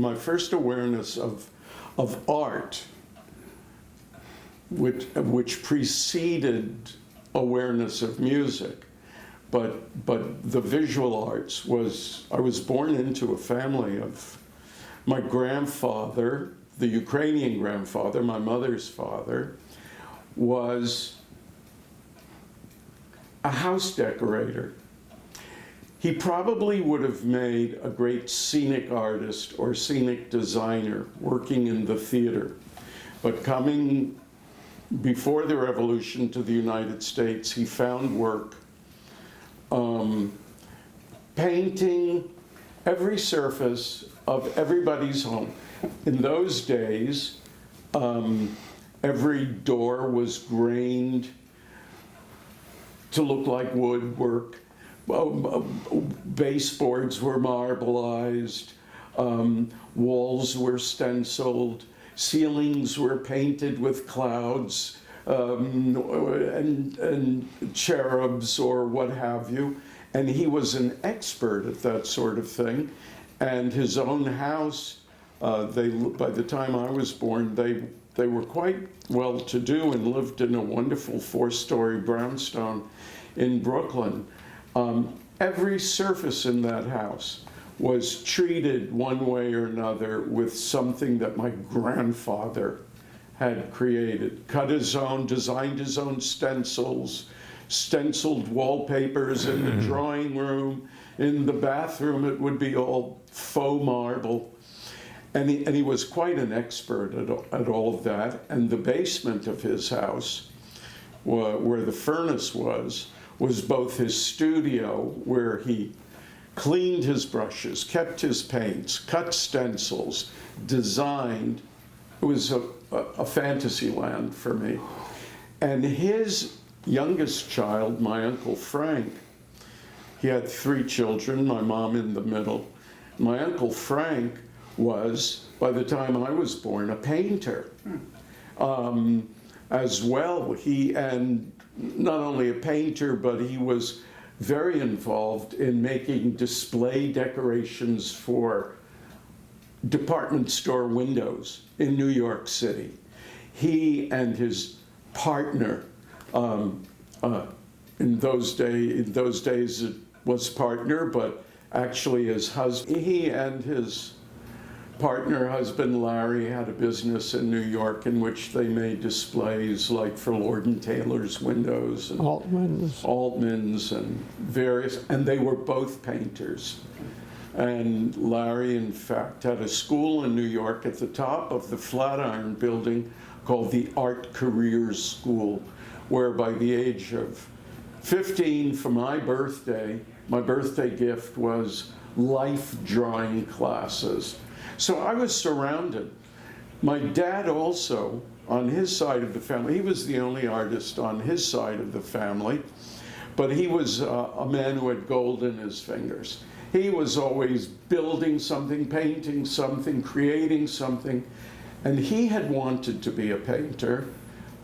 my first awareness of art, which preceded awareness of music. But the visual arts was, I was born into a family of, my grandfather, the Ukrainian grandfather, my mother's father, was a house decorator. He probably would have made a great scenic artist or scenic designer working in the theater. But coming before the revolution to the United States, he found work painting every surface of everybody's home. In those days, every door was grained to look like woodwork. Baseboards were marbleized, walls were stenciled, ceilings were painted with clouds and cherubs or what have you. And he was an expert at that sort of thing. And his own house, by the time I was born, they were quite well-to-do and lived in a wonderful 4-story brownstone in Brooklyn. Every surface in that house was treated one way or another with something that my grandfather had created. Designed his own stencils, stenciled wallpapers in the drawing room. In the bathroom, it would be all faux marble. And he was quite an expert at all of that. And the basement of his house, where the furnace was both his studio, where he cleaned his brushes, kept his paints, cut stencils, designed. It was a fantasy land for me. And his youngest child, my Uncle Frank, he had 3 children, my mom in the middle. My Uncle Frank was, by the time I was born, a painter as well. And not only a painter, but he was very involved in making display decorations for department store windows in New York City. He and his partner, in those days it was partner, but actually his husband, he and his partner, husband Larry, had a business in New York in which they made displays like for Lord and Taylor's windows and Altman's and various, and they were both painters. And Larry, in fact, had a school in New York at the top of the Flatiron Building called the Art Careers School, where by the age of 15 for my birthday gift was life drawing classes. So I was surrounded. My dad also, on his side of the family, he was the only artist on his side of the family, but he was a man who had gold in his fingers. He was always building something, painting something, creating something, and he had wanted to be a painter,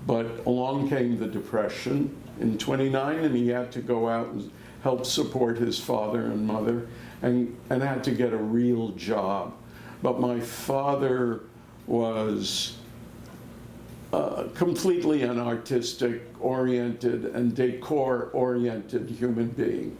but along came the Depression in '29, and he had to go out and help support his father and mother, and had to get a real job. But my father was completely an artistic-oriented and decor-oriented human being.